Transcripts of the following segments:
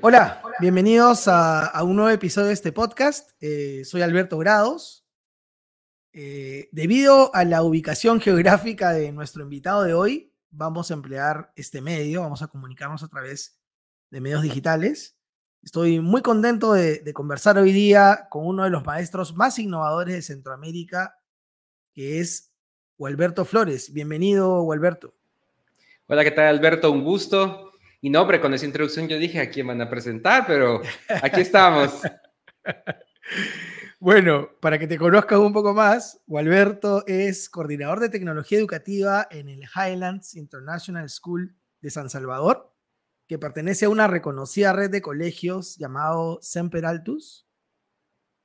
Hola, bienvenidos a un nuevo episodio de este podcast. Soy Alberto Grados. Debido a la ubicación geográfica de nuestro invitado de hoy, vamos a emplear este medio, vamos a comunicarnos a través de medios digitales. Estoy muy contento de conversar hoy día con uno de los maestros más innovadores de Centroamérica, que es Gualberto Flores. Bienvenido, Gualberto. Hola, ¿qué tal, Alberto? Un gusto. Y no, hombre, con esa introducción yo dije a quién van a presentar, pero aquí estamos. Bueno, para que te conozcas un poco más, Gualberto es coordinador de tecnología educativa en el Highlands International School de San Salvador, que pertenece a una reconocida red de colegios llamado Semper Altus.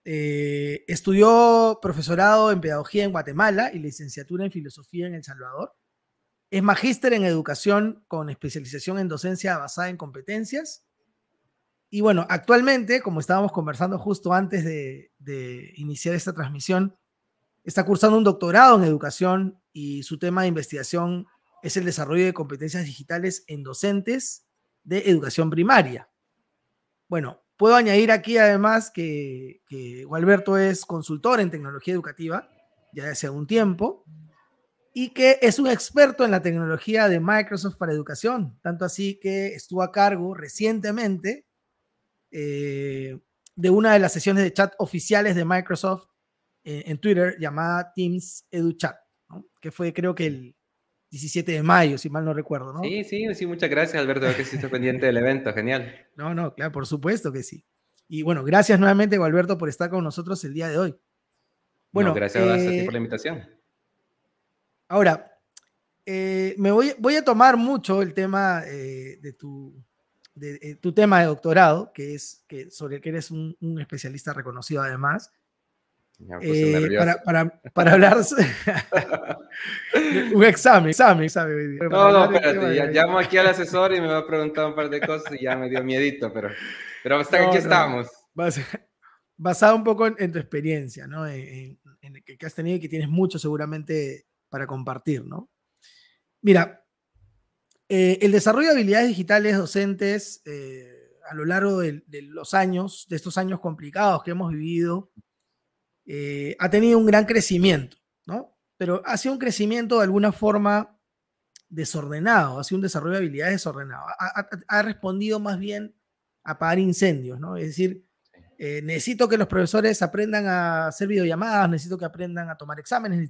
Estudió profesorado en pedagogía en Guatemala y licenciatura en filosofía en El Salvador. Es magíster en educación con especialización en docencia basada en competencias. Y bueno, actualmente, como estábamos conversando justo antes de iniciar esta transmisión, está cursando un doctorado en educación y su tema de investigación es el desarrollo de competencias digitales en docentes de educación primaria. Bueno, puedo añadir aquí además que Gualberto es consultor en tecnología educativa ya de hace un tiempo y que es un experto en la tecnología de Microsoft para educación, tanto así que estuvo a cargo recientemente de una de las sesiones de chat oficiales de Microsoft en Twitter llamada Teams EduChat, ¿no? Que fue creo que el 17 de mayo, si mal no recuerdo, ¿no? Sí, muchas gracias, Alberto, que sí está pendiente del evento, genial. No, claro, por supuesto que sí. Y bueno, gracias nuevamente, Gualberto, por estar con nosotros el día de hoy. Bueno, No, gracias a ti por la invitación. Ahora, voy a tomar mucho el tema de tu tema de doctorado, sobre el que eres un especialista reconocido además. Ya me puse nervioso. Para hablar un examen. No, espérate, ya llamo aquí al asesor y me va a preguntar un par de cosas y ya me dio miedito, pero hasta aquí estamos. Basado un poco en tu experiencia, ¿no? En el que has tenido y que tienes mucho seguramente para compartir, ¿no? Mira, el desarrollo de habilidades digitales docentes a lo largo de estos años complicados que hemos vivido, ha tenido un gran crecimiento, ¿no? Pero ha sido un crecimiento de alguna forma desordenado, ha sido un desarrollo de habilidades desordenado. Ha respondido más bien a apagar incendios, ¿no? Es decir, necesito que los profesores aprendan a hacer videollamadas, necesito que aprendan a tomar exámenes,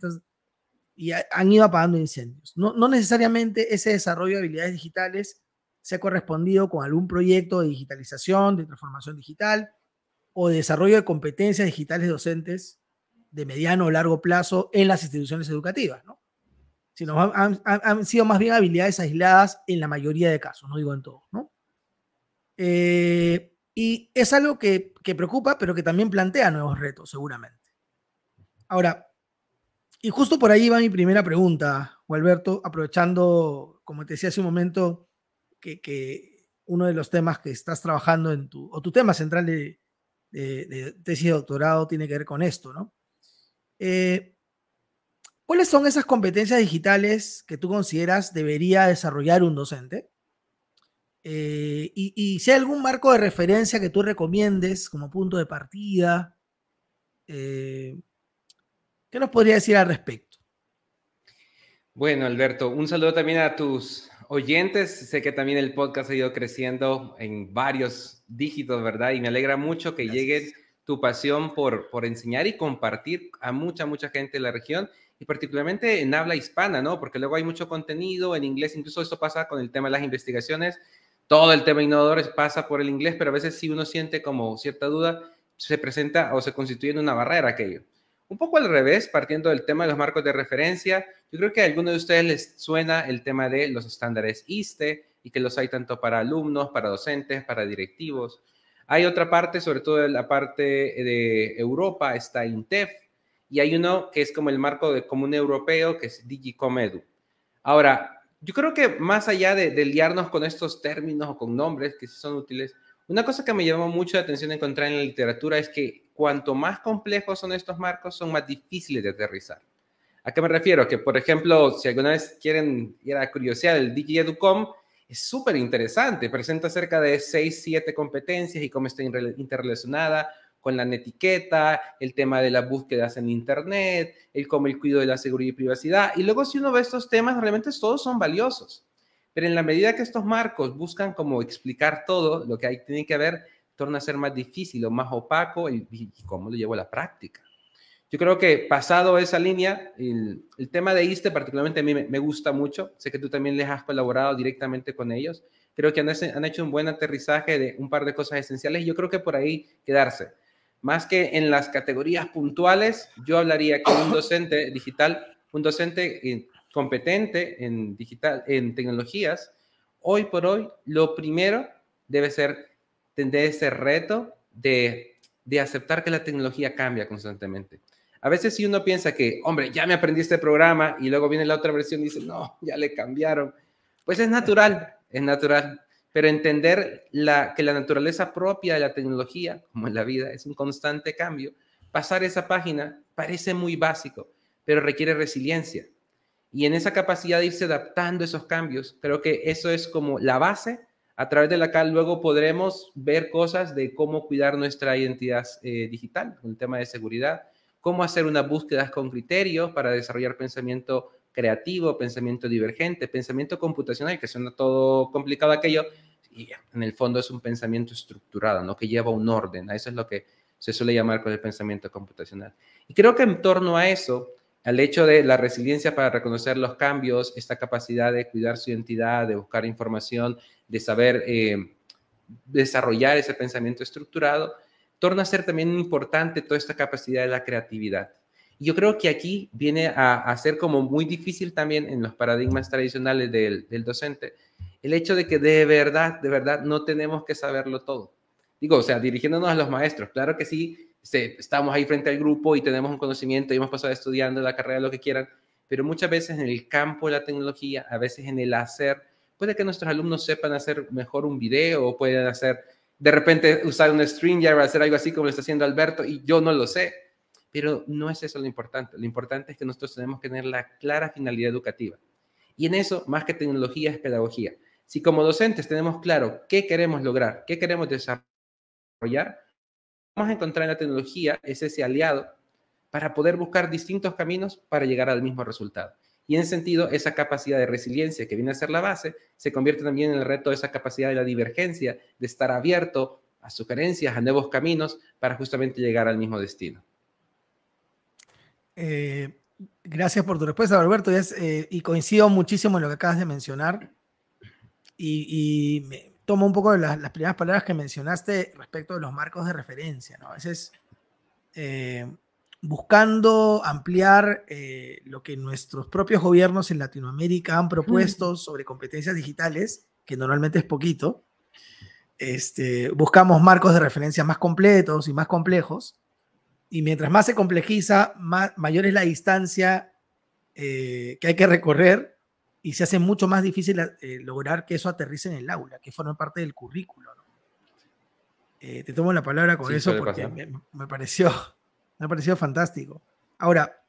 y han ido apagando incendios. No necesariamente ese desarrollo de habilidades digitales se ha correspondido con algún proyecto de digitalización, de transformación digital o de desarrollo de competencias digitales docentes de mediano o largo plazo en las instituciones educativas, ¿no? Sino han sido más bien habilidades aisladas en la mayoría de casos, no digo en todos, ¿no? Y es algo que preocupa, pero que también plantea nuevos retos, seguramente. Ahora, y justo por ahí va mi primera pregunta, Gualberto, aprovechando, como te decía hace un momento, que uno de los temas que estás trabajando o tu tema central de tesis de doctorado tiene que ver con esto, ¿no? ¿Cuáles son esas competencias digitales que tú consideras debería desarrollar un docente? Y si hay algún marco de referencia que tú recomiendes como punto de partida, ¿qué nos podría decir al respecto? Bueno, Alberto, un saludo también a tus oyentes. Sé que también el podcast ha ido creciendo en varios dígitos, ¿verdad? Y me alegra mucho que llegue tu pasión por enseñar y compartir a mucha gente de la región y particularmente en habla hispana, ¿no? Porque luego hay mucho contenido en inglés, incluso esto pasa con el tema de las investigaciones. Todo el tema innovador pasa por el inglés, pero a veces si uno siente como cierta duda, se presenta o se constituye en una barrera aquello. Un poco al revés, partiendo del tema de los marcos de referencia, yo creo que a algunos de ustedes les suena el tema de los estándares ISTE y que los hay tanto para alumnos, para docentes, para directivos. Hay otra parte, sobre todo en la parte de Europa, está INTEF, y hay uno que es como el marco común europeo, que es DigiComedu. Ahora, yo creo que más allá de liarnos con estos términos o con nombres que sí son útiles, una cosa que me llamó mucho la atención encontrar en la literatura es que cuanto más complejos son estos marcos, son más difíciles de aterrizar. ¿A qué me refiero? Que, por ejemplo, si alguna vez quieren ir a curiosear el DigiEducom, es súper interesante. Presenta cerca de 6, 7 competencias y cómo está interrelacionada con la netiqueta, el tema de las búsquedas en Internet, cómo el cuidado de la seguridad y privacidad. Y luego si uno ve estos temas, realmente todos son valiosos. Pero en la medida que estos marcos buscan como explicar todo, lo que hay tiene que ver, torna a ser más difícil o más opaco y cómo lo llevo a la práctica. Yo creo que pasado esa línea, el tema de ISTE particularmente a mí me gusta mucho. Sé que tú también les has colaborado directamente con ellos. Creo que han hecho un buen aterrizaje de un par de cosas esenciales y yo creo que por ahí quedarse. Más que en las categorías puntuales, yo hablaría que un docente digital, un docente competente en digital, en tecnologías, hoy por hoy, lo primero debe ser tener ese reto de aceptar que la tecnología cambia constantemente. A veces si uno piensa que, hombre, ya me aprendí este programa y luego viene la otra versión y dice, no, ya le cambiaron. Pues es natural, es natural. Pero entender que la naturaleza propia de la tecnología, como en la vida, es un constante cambio. Pasar esa página parece muy básico, pero requiere resiliencia. Y en esa capacidad de irse adaptando a esos cambios, creo que eso es como la base a través de la cual luego podremos ver cosas de cómo cuidar nuestra identidad digital, el tema de seguridad, cómo hacer unas búsquedas con criterios para desarrollar pensamiento creativo, pensamiento divergente, pensamiento computacional, que suena todo complicado aquello, y en el fondo es un pensamiento estructurado, ¿no? Que lleva un orden. A eso es lo que se suele llamar con el pensamiento computacional. Y creo que en torno a eso, al hecho de la resiliencia para reconocer los cambios, esta capacidad de cuidar su identidad, de buscar información, de saber desarrollar ese pensamiento estructurado, torna a ser también importante toda esta capacidad de la creatividad. Y yo creo que aquí viene a ser como muy difícil también en los paradigmas tradicionales del docente, el hecho de que de verdad, no tenemos que saberlo todo. Digo, o sea, dirigiéndonos a los maestros, claro que sí, estamos ahí frente al grupo y tenemos un conocimiento y hemos pasado estudiando la carrera, lo que quieran, pero muchas veces en el campo de la tecnología, a veces en el hacer, puede que nuestros alumnos sepan hacer mejor un video o pueden hacer, de repente usar un StreamYard o hacer algo así como lo está haciendo Alberto y yo no lo sé, pero no es eso lo importante es que nosotros tenemos que tener la clara finalidad educativa. Y en eso, más que tecnología, es pedagogía. Si como docentes tenemos claro qué queremos lograr, qué queremos desarrollar, vamos a encontrar en la tecnología ese aliado para poder buscar distintos caminos para llegar al mismo resultado. Y en ese sentido, esa capacidad de resiliencia que viene a ser la base, se convierte también en el reto de esa capacidad de la divergencia, de estar abierto a sugerencias, a nuevos caminos, para justamente llegar al mismo destino. Gracias por tu respuesta, Alberto, y coincido muchísimo en lo que acabas de mencionar. Y me tomo un poco de las primeras palabras que mencionaste respecto de los marcos de referencia, ¿no? A veces buscando ampliar lo que nuestros propios gobiernos en Latinoamérica han propuesto sobre competencias digitales, que normalmente es poquito, buscamos marcos de referencia más completos y más complejos, y mientras más se complejiza, mayor es la distancia que hay que recorrer y se hace mucho más difícil lograr que eso aterrice en el aula, que forme parte del currículo, ¿no? Te tomo la palabra con eso porque me pareció fantástico. Ahora,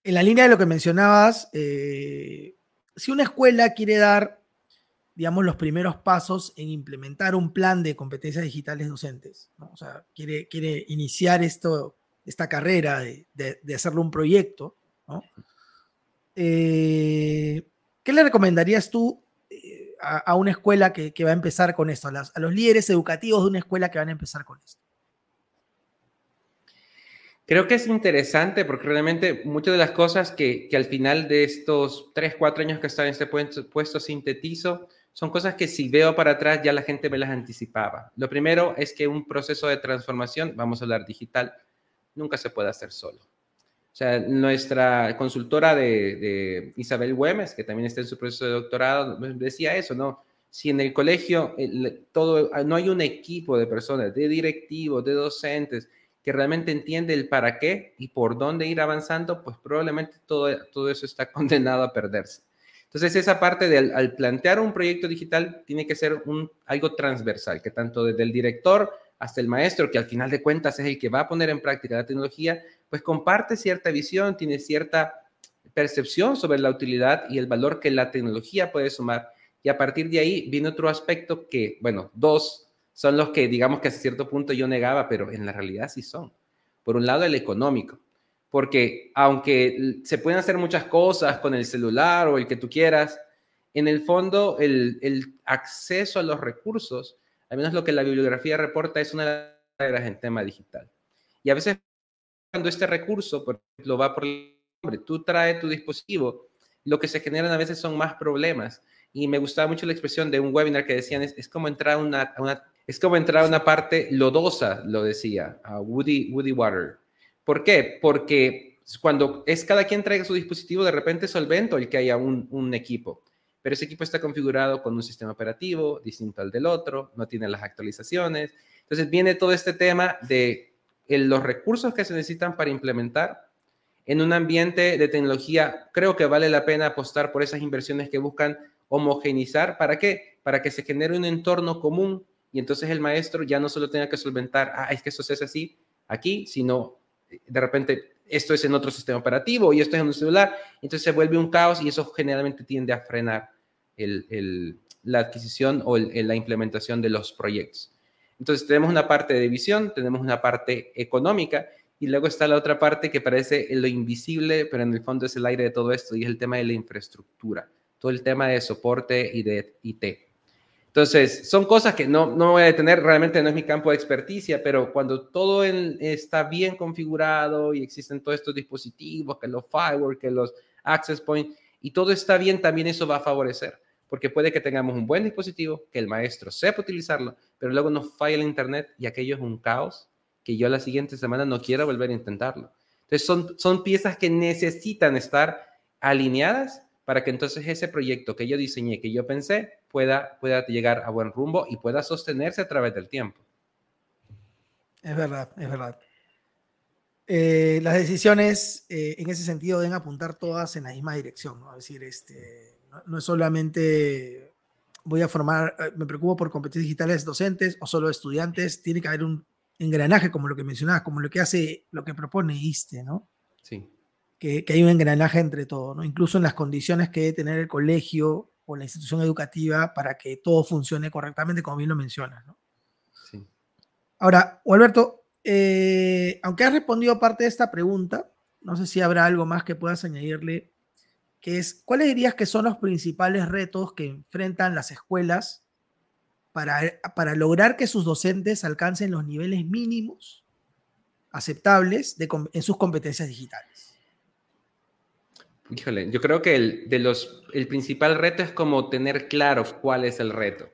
en la línea de lo que mencionabas, si una escuela quiere dar, digamos, los primeros pasos en implementar un plan de competencias digitales docentes, ¿no? O sea, quiere iniciar esta carrera de hacerlo un proyecto, ¿no? ¿Qué le recomendarías tú a una escuela que va a empezar con esto, a los líderes educativos de una escuela que van a empezar con esto? Creo que es interesante porque realmente muchas de las cosas que al final de estos 3, 4 años que están en este puesto sintetizo son cosas que si veo para atrás ya la gente me las anticipaba. Lo primero es que un proceso de transformación, vamos a hablar digital, nunca se puede hacer solo. O sea, nuestra consultora de Isabel Güemes, que también está en su proceso de doctorado, decía eso, ¿no? Si en el colegio no hay un equipo de personas, de directivos, de docentes, que realmente entiende el para qué y por dónde ir avanzando, pues probablemente todo eso está condenado a perderse. Entonces, esa parte al plantear un proyecto digital tiene que ser algo transversal, que tanto desde el director hasta el maestro, que al final de cuentas es el que va a poner en práctica la tecnología, pues comparte cierta visión, tiene cierta percepción sobre la utilidad y el valor que la tecnología puede sumar, Y a partir de ahí viene otro aspecto que, bueno, dos son los que digamos que a cierto punto yo negaba, pero en la realidad sí son. Por un lado, el económico, porque aunque se pueden hacer muchas cosas con el celular o el que tú quieras, en el fondo el acceso a los recursos, al menos lo que la bibliografía reporta, es una de las barreras en tema digital. Y a veces cuando este recurso, por ejemplo, va por el nombre, tú traes tu dispositivo, lo que se generan a veces son más problemas. Y me gustaba mucho la expresión de un webinar que decían, es como entrar a una parte lodosa, lo decía, a Woody Water. ¿Por qué? Porque cuando es cada quien traiga su dispositivo, de repente solvento el que haya un equipo. Pero ese equipo está configurado con un sistema operativo distinto al del otro, no tiene las actualizaciones. Entonces viene todo este tema de los recursos que se necesitan para implementar en un ambiente de tecnología. Creo que vale la pena apostar por esas inversiones que buscan homogeneizar. ¿Para qué? Para que se genere un entorno común y entonces el maestro ya no solo tenga que solventar, es que eso se hace así aquí, sino de repente esto es en otro sistema operativo y esto es en un celular. Entonces se vuelve un caos y eso generalmente tiende a frenar la adquisición o la implementación de los proyectos. Entonces tenemos una parte de visión, tenemos una parte económica y luego está la otra parte que parece lo invisible, pero en el fondo es el aire de todo esto y es el tema de la infraestructura, todo el tema de soporte y de IT. Entonces son cosas que no voy a detener, realmente no es mi campo de experticia, pero cuando todo está bien configurado y existen todos estos dispositivos, que los firewall, que los access point, y todo está bien, también eso va a favorecer. Porque puede que tengamos un buen dispositivo, que el maestro sepa utilizarlo, pero luego nos falla el internet y aquello es un caos que yo la siguiente semana no quiero volver a intentarlo. Entonces son piezas que necesitan estar alineadas para que entonces ese proyecto que yo diseñé, que yo pensé, pueda llegar a buen rumbo y pueda sostenerse a través del tiempo. Es verdad, es verdad. Las decisiones en ese sentido deben apuntar todas en la misma dirección, ¿no? Es decir, no es solamente voy a formar, me preocupo por competencias digitales docentes o solo estudiantes, tiene que haber un engranaje como lo que mencionabas, como lo que propone ISTE, ¿no? Sí. Que hay un engranaje entre todo, ¿no? Incluso en las condiciones que debe tener el colegio o la institución educativa para que todo funcione correctamente, como bien lo mencionas, ¿no? Sí. Ahora, Alberto, aunque has respondido parte de esta pregunta, no sé si habrá algo más que puedas añadirle, que es, ¿cuáles dirías que son los principales retos que enfrentan las escuelas para lograr que sus docentes alcancen los niveles mínimos aceptables en sus competencias digitales? Híjole, yo creo que el principal reto es como tener claro cuál es el reto.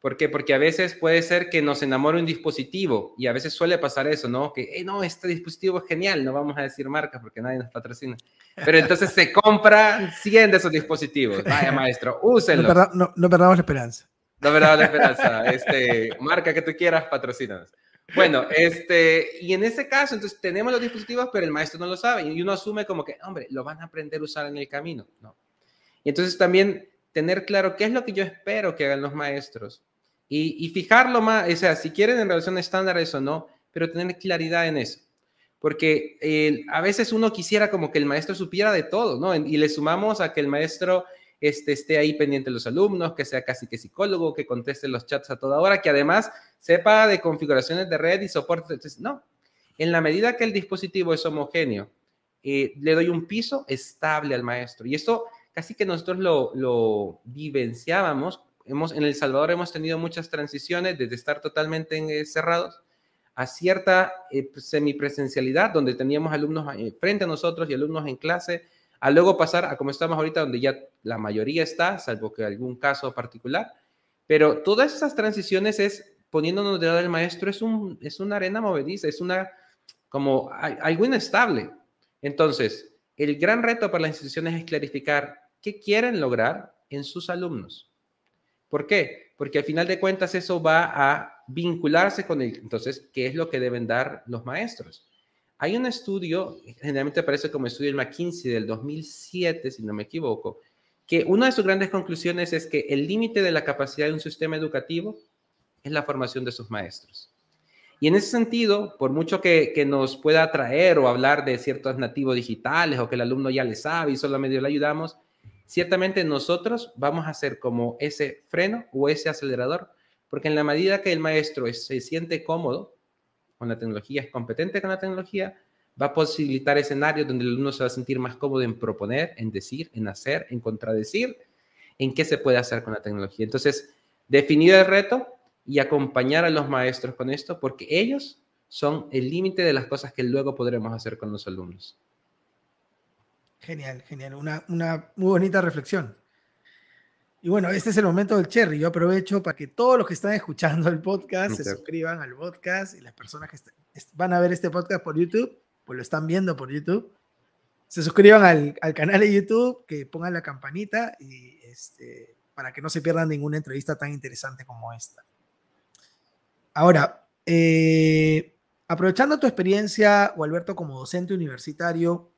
¿Por qué? Porque a veces puede ser que nos enamore un dispositivo y a veces suele pasar eso, ¿no? Que, no, este dispositivo es genial, no vamos a decir marcas porque nadie nos patrocina. Pero entonces se compran 100 de esos dispositivos. Vaya maestro, úsenlos. No perdamos la esperanza. No perdamos la esperanza. Marca que tú quieras, patrocínanos. Bueno, y en ese caso, entonces tenemos los dispositivos, pero el maestro no lo sabe y uno asume como que, hombre, lo van a aprender a usar en el camino. No. Y entonces también tener claro qué es lo que yo espero que hagan los maestros y fijarlo más, o sea, si quieren en relación a estándares o no, pero tener claridad en eso. Porque a veces uno quisiera como que el maestro supiera de todo, ¿no? Y le sumamos a que el maestro esté ahí pendiente de los alumnos, que sea casi que psicólogo, que conteste los chats a toda hora, que además sepa de configuraciones de red y soporte. Entonces, no. En la medida que el dispositivo es homogéneo, le doy un piso estable al maestro. Y esto casi que nosotros lo vivenciábamos. En El Salvador hemos tenido muchas transiciones desde estar totalmente cerrados a cierta semipresencialidad, donde teníamos alumnos frente a nosotros y alumnos en clase, a luego pasar a como estamos ahorita, donde ya la mayoría está, salvo que algún caso particular. Pero todas esas transiciones es poniéndonos de lado del maestro, es una arena movediza, es como algo inestable. Entonces, el gran reto para las instituciones es clarificar qué quieren lograr en sus alumnos. ¿Por qué? Porque al final de cuentas eso va a vincularse con entonces, ¿qué es lo que deben dar los maestros? Hay un estudio, generalmente aparece como estudio del McKinsey del 2007, si no me equivoco, que una de sus grandes conclusiones es que el límite de la capacidad de un sistema educativo es la formación de sus maestros. Y en ese sentido, por mucho que nos pueda atraer o hablar de ciertos nativos digitales o que el alumno ya le sabe y solo medio le ayudamos, ciertamente nosotros vamos a ser como ese freno o ese acelerador, porque en la medida que el maestro se siente cómodo con la tecnología, es competente con la tecnología, va a posibilitar escenarios donde el alumno se va a sentir más cómodo en proponer, en decir, en hacer, en contradecir, en qué se puede hacer con la tecnología. Entonces, definir el reto y acompañar a los maestros con esto, porque ellos son el límite de las cosas que luego podremos hacer con los alumnos. Genial, genial. Una muy bonita reflexión. Y bueno, este es el momento del cherry. Yo aprovecho para que todos los que están escuchando el podcast se suscriban al podcast, y las personas que van a ver este podcast por YouTube, pues lo están viendo por YouTube, se suscriban al canal de YouTube, que pongan la campanita y para que no se pierdan ninguna entrevista tan interesante como esta. Ahora, aprovechando tu experiencia, Alberto, como docente universitario,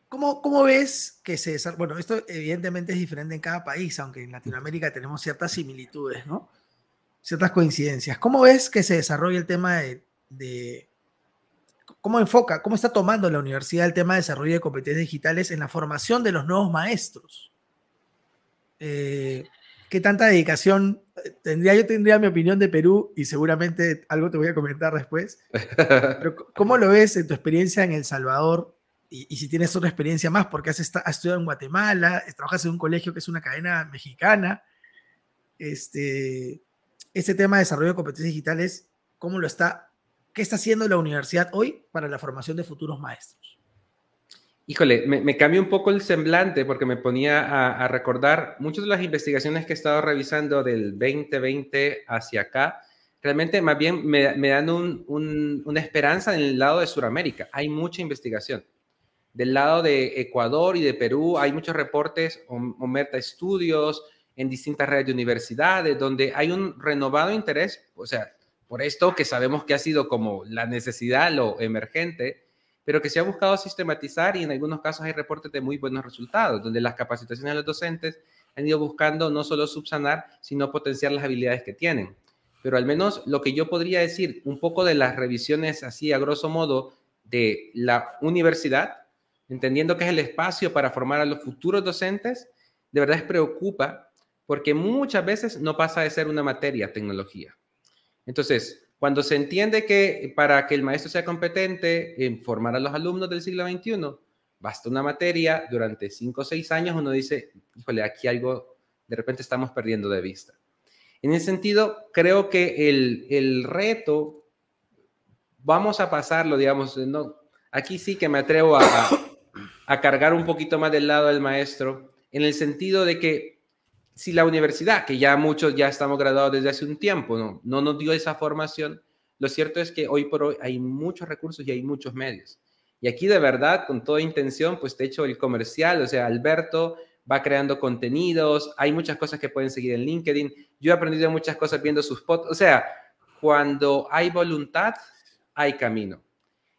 ¿cómo ves que se desarrolla? Bueno, esto evidentemente es diferente en cada país, aunque en Latinoamérica tenemos ciertas similitudes, ¿no? Ciertas coincidencias. ¿Cómo ves que se desarrolla el tema de cómo enfoca, cómo está tomando la universidad el tema de desarrollo de competencias digitales en la formación de los nuevos maestros? ¿Qué tanta dedicación tendría? Yo tendría mi opinión de Perú y seguramente algo te voy a comentar después. Pero ¿cómo lo ves en tu experiencia en El Salvador? Y si tienes otra experiencia más, porque has estudiado en Guatemala, trabajas en un colegio que es una cadena mexicana. Este tema de desarrollo de competencias digitales, ¿qué está haciendo la universidad hoy para la formación de futuros maestros? Híjole, me cambió un poco el semblante porque me ponía a recordar muchas de las investigaciones que he estado revisando del 2020 hacia acá. Realmente más bien me dan una esperanza en el lado de Sudamérica. Hay mucha investigación. Del lado de Ecuador y de Perú hay muchos reportes o meta-estudios en distintas redes de universidades donde hay un renovado interés, o sea, por esto que sabemos que ha sido como la necesidad, lo emergente, pero que se ha buscado sistematizar y en algunos casos hay reportes de muy buenos resultados, donde las capacitaciones de los docentes han ido buscando no solo subsanar, sino potenciar las habilidades que tienen. Pero al menos lo que yo podría decir, un poco de las revisiones así a grosso modo de la universidad, entendiendo que es el espacio para formar a los futuros docentes, de verdad es preocupa porque muchas veces no pasa de ser una materia tecnología. Entonces, cuando se entiende que para que el maestro sea competente en formar a los alumnos del siglo XXI, basta una materia durante 5 o 6 años, uno dice, híjole, aquí algo de repente estamos perdiendo de vista. En ese sentido, creo que el reto, vamos a pasarlo, digamos, no, aquí sí que me atrevo a cargar un poquito más del lado del maestro, en el sentido de que si la universidad, que ya muchos ya estamos graduados desde hace un tiempo, no nos dio esa formación, lo cierto es que hoy por hoy hay muchos recursos y hay muchos medios. Y aquí de verdad, con toda intención, pues te echo el comercial, o sea, Alberto va creando contenidos, hay muchas cosas que pueden seguir en LinkedIn, yo he aprendido muchas cosas viendo sus podcasts, o sea, cuando hay voluntad, hay camino.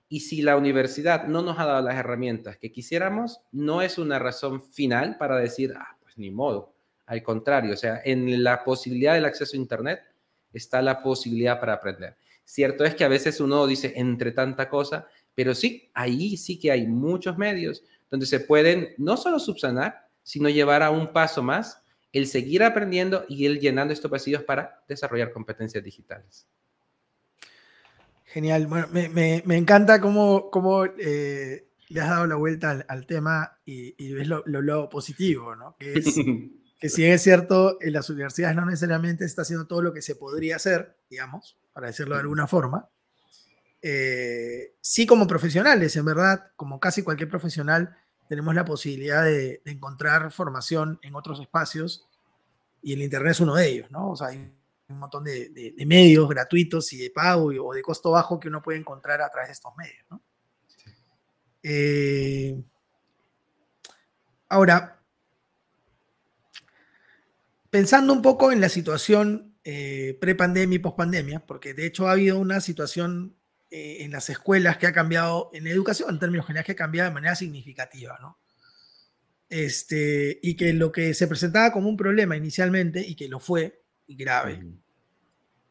Y si la universidad no nos ha dado las herramientas que quisiéramos, no es una razón final para decir, pues ni modo. Al contrario, o sea, en la posibilidad del acceso a Internet está la posibilidad para aprender. Cierto es que a veces uno dice entre tanta cosa, pero sí, ahí sí que hay muchos medios donde se pueden no solo subsanar, sino llevar a un paso más el seguir aprendiendo y el llenando estos vacíos para desarrollar competencias digitales. Genial. Bueno, me encanta cómo le has dado la vuelta al tema y ves lo positivo, ¿no? Que es que si es cierto, en las universidades no necesariamente está haciendo todo lo que se podría hacer, digamos, para decirlo de alguna forma. Sí, como profesionales, en verdad, como casi cualquier profesional, tenemos la posibilidad de encontrar formación en otros espacios y el Internet es uno de ellos, ¿no? O sea, hay un montón de medios gratuitos y de pago o de costo bajo que uno puede encontrar a través de estos medios, ¿no? Ahora, pensando un poco en la situación pre-pandemia y post-pandemia, porque de hecho ha habido una situación en las escuelas que ha cambiado, en la educación en términos generales, que ha cambiado de manera significativa, ¿no? Y que lo que se presentaba como un problema inicialmente, y que lo fue, y grave,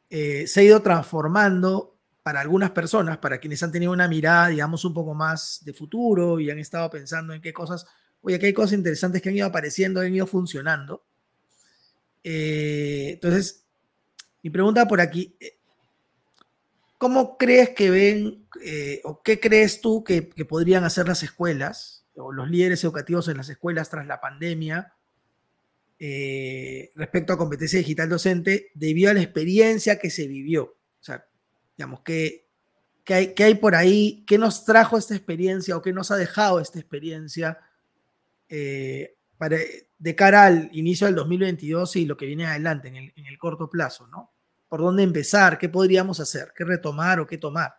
se ha ido transformando para algunas personas, para quienes han tenido una mirada, digamos, un poco más de futuro y han estado pensando en qué cosas oye, aquí hay cosas interesantes que han ido apareciendo, han ido funcionando. Entonces, mi pregunta por aquí, ¿cómo crees que ven o qué crees tú que podrían hacer las escuelas o los líderes educativos en las escuelas tras la pandemia respecto a competencia digital docente debido a la experiencia que se vivió? O sea, digamos, ¿qué hay por ahí? ¿Qué nos trajo esta experiencia o qué nos ha dejado esta experiencia de cara al inicio del 2022 y lo que viene adelante en el corto plazo, ¿no? ¿Por dónde empezar? ¿Qué podríamos hacer? ¿Qué retomar o qué tomar?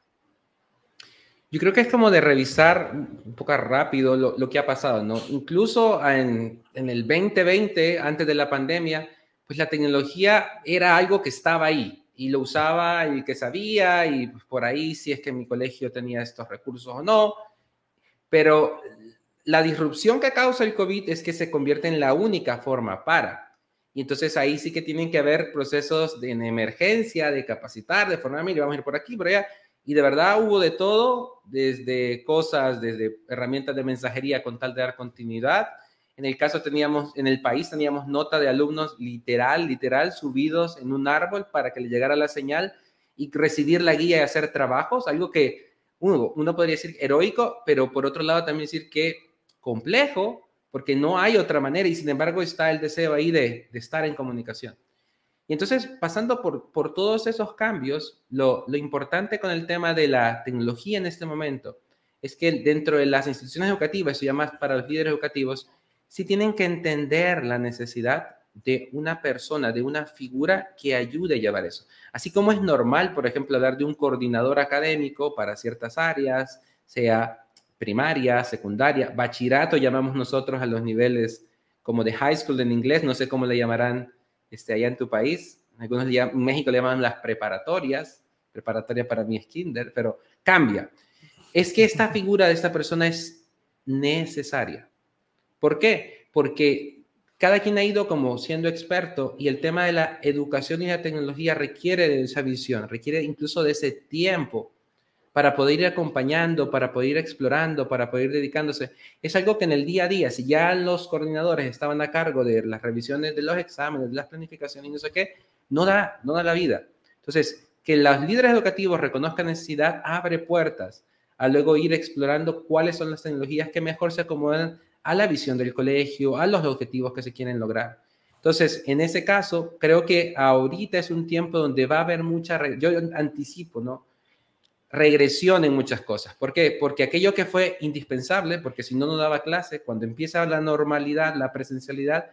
Yo creo que es como de revisar un poco rápido lo que ha pasado, ¿no? Incluso en el 2020, antes de la pandemia, pues la tecnología era algo que estaba ahí y lo usaba el que sabía y pues por ahí si es que mi colegio tenía estos recursos o no. Pero la disrupción que causa el COVID es que se convierte en la única forma para. Y entonces ahí sí que tienen que haber procesos en emergencia, de capacitar, de formar, mire, vamos a ir por aquí, por allá. Y de verdad hubo de todo, desde herramientas de mensajería con tal de dar continuidad. En el caso en el país teníamos nota de alumnos literal, subidos en un árbol para que le llegara la señal y recibir la guía y hacer trabajos, algo que uno podría decir heroico, pero por otro lado también decir que complejo, porque no hay otra manera y sin embargo está el deseo ahí de estar en comunicación. Y entonces, pasando por todos esos cambios, lo importante con el tema de la tecnología en este momento es que dentro de las instituciones educativas, eso ya más para los líderes educativos, sí tienen que entender la necesidad de una persona, de una figura que ayude a llevar eso. Así como es normal, por ejemplo, hablar de un coordinador académico para ciertas áreas, sea primaria, secundaria, bachillerato, llamamos nosotros a los niveles como de high school en inglés, no sé cómo le llamarán allá en tu país. Algunos en México le llaman las preparatorias, preparatoria para mí es kinder, pero cambia. Es que esta figura de esta persona es necesaria. ¿Por qué? Porque cada quien ha ido como siendo experto y el tema de la educación y la tecnología requiere de esa visión, requiere incluso de ese tiempo para poder ir acompañando, para poder ir explorando, para poder ir dedicándose. Es algo que en el día a día, si ya los coordinadores estaban a cargo de las revisiones de los exámenes, de las planificaciones y no sé qué, no da la vida. Entonces, que los líderes educativos reconozcan necesidad abre puertas a luego ir explorando cuáles son las tecnologías que mejor se acomodan a la visión del colegio, a los objetivos que se quieren lograr. Entonces, en ese caso, creo que ahorita es un tiempo donde va a haber yo anticipo, ¿no? Regresión en muchas cosas. ¿Por qué? Porque aquello que fue indispensable, porque si no, no daba clase, cuando empieza la normalidad, la presencialidad,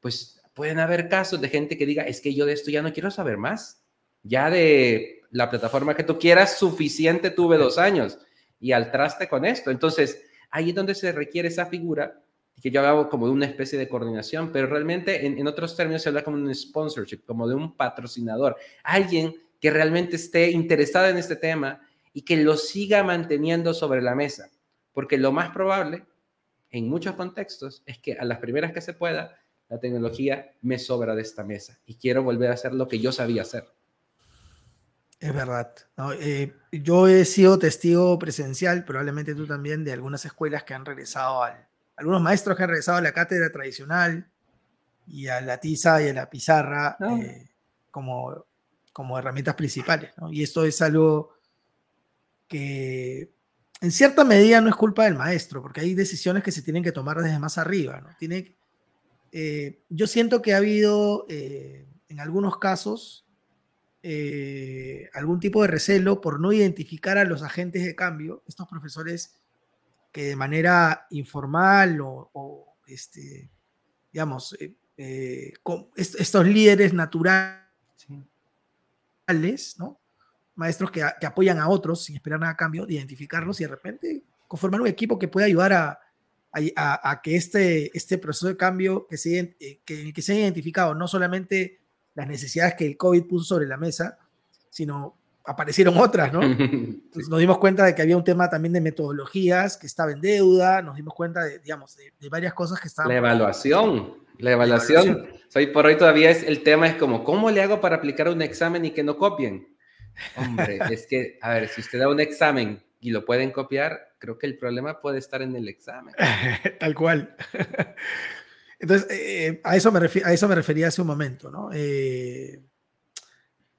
pues pueden haber casos de gente que diga, es que yo de esto ya no quiero saber más. Ya de la plataforma que tú quieras, suficiente tuve 2 años y al traste con esto. Entonces, ahí es donde se requiere esa figura, que yo hago como de una especie de coordinación, pero realmente en otros términos se habla como un sponsorship, como de un patrocinador, alguien que realmente esté interesado en este tema y que lo siga manteniendo sobre la mesa, porque lo más probable, en muchos contextos, es que a las primeras que se pueda, la tecnología me sobra de esta mesa y quiero volver a hacer lo que yo sabía hacer. Es verdad. No, yo he sido testigo presencial, probablemente tú también, de algunas escuelas que han regresado algunos maestros que han regresado a la cátedra tradicional y a la tiza y a la pizarra como herramientas principales, ¿no? Y esto es algo que en cierta medida no es culpa del maestro, porque hay decisiones que se tienen que tomar desde más arriba, ¿no? Yo siento que ha habido en algunos casos algún tipo de recelo por no identificar a los agentes de cambio, estos profesores que de manera informal digamos, estos líderes naturales, ¿no? Maestros que apoyan a otros sin esperar nada a cambio, de identificarlos y de repente conformar un equipo que pueda ayudar a que este proceso de cambio que se haya identificado no solamente las necesidades que el COVID puso sobre la mesa, sino aparecieron otras, ¿no? Entonces nos dimos cuenta de que había un tema también de metodologías que estaba en deuda, nos dimos cuenta de varias cosas que estaban... La evaluación. Hoy por hoy todavía el tema es como, ¿cómo le hago para aplicar un examen y que no copien? Hombre, es que, a ver, si usted da un examen y lo pueden copiar, Creo que el problema puede estar en el examen. Tal cual. Entonces, a eso me refería hace un momento, ¿no?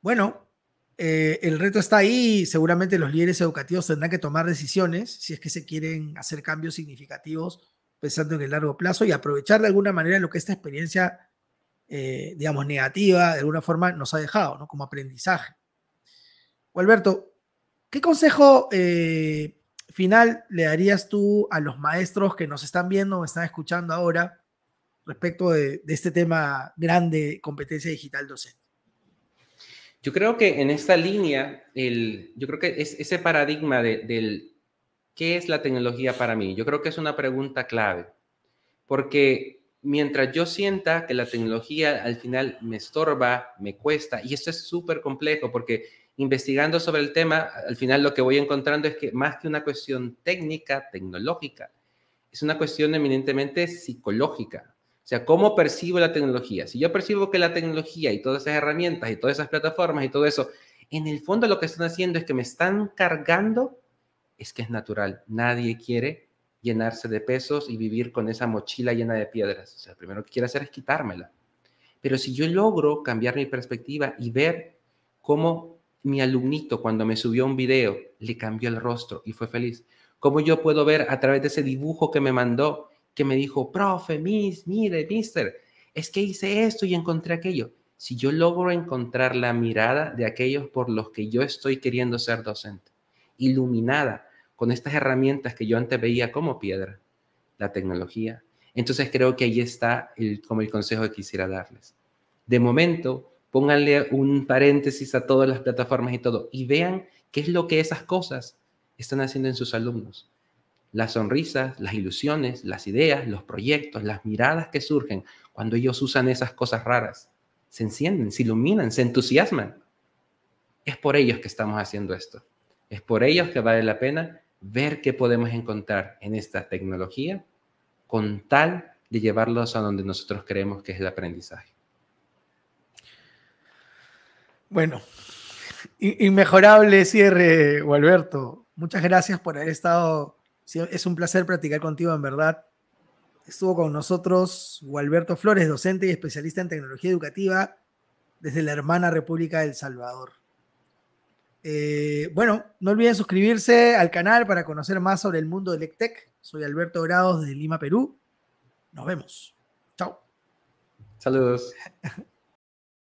Bueno, el reto está ahí. Seguramente los líderes educativos tendrán que tomar decisiones si es que se quieren hacer cambios significativos pensando en el largo plazo y aprovechar de alguna manera lo que esta experiencia, digamos, negativa, de alguna forma nos ha dejado, ¿no? Como aprendizaje. Alberto, ¿qué consejo final le darías tú a los maestros que nos están viendo o están escuchando ahora respecto de este tema grande, competencia digital docente? Yo creo que en esta línea, yo creo que es ese paradigma del ¿qué es la tecnología para mí? Yo creo que es una pregunta clave, porque mientras yo sienta que la tecnología al final me estorba, me cuesta, y esto es súper complejo porque investigando sobre el tema, al final lo que voy encontrando es que más que una cuestión técnica, tecnológica, es una cuestión eminentemente psicológica. O sea, ¿cómo percibo la tecnología? Si yo percibo que la tecnología y todas esas herramientas y todas esas plataformas y todo eso, en el fondo lo que están haciendo es que me están cargando, es que es natural. Nadie quiere llenarse de pesos y vivir con esa mochila llena de piedras. O sea, lo primero que quiero hacer es quitármela. Pero si yo logro cambiar mi perspectiva y ver cómo mi alumnito cuando me subió un video le cambió el rostro y fue feliz, cómo yo puedo ver a través de ese dibujo que me mandó, que me dijo, profe, mire, mister, es que hice esto y encontré aquello. Si yo logro encontrar la mirada de aquellos por los que yo estoy queriendo ser docente, iluminada con estas herramientas que yo antes veía como piedra, la tecnología, entonces creo que ahí está como el consejo que quisiera darles. De momento, pónganle un paréntesis a todas las plataformas y todo y vean qué es lo que esas cosas están haciendo en sus alumnos. Las sonrisas, las ilusiones, las ideas, los proyectos, las miradas que surgen cuando ellos usan esas cosas raras. Se encienden, se iluminan, se entusiasman. Es por ellos que estamos haciendo esto. Es por ellos que vale la pena ver qué podemos encontrar en esta tecnología con tal de llevarlos a donde nosotros creemos que es el aprendizaje. Bueno, inmejorable cierre, Gualberto. Muchas gracias por haber estado. Es un placer practicar contigo, en verdad. Estuvo con nosotros Gualberto Flores, docente y especialista en tecnología educativa desde la hermana República del Salvador. Bueno, no olviden suscribirse al canal para conocer más sobre el mundo del EdTech. Soy Alberto Grados de Lima, Perú. Nos vemos. Chao. Saludos.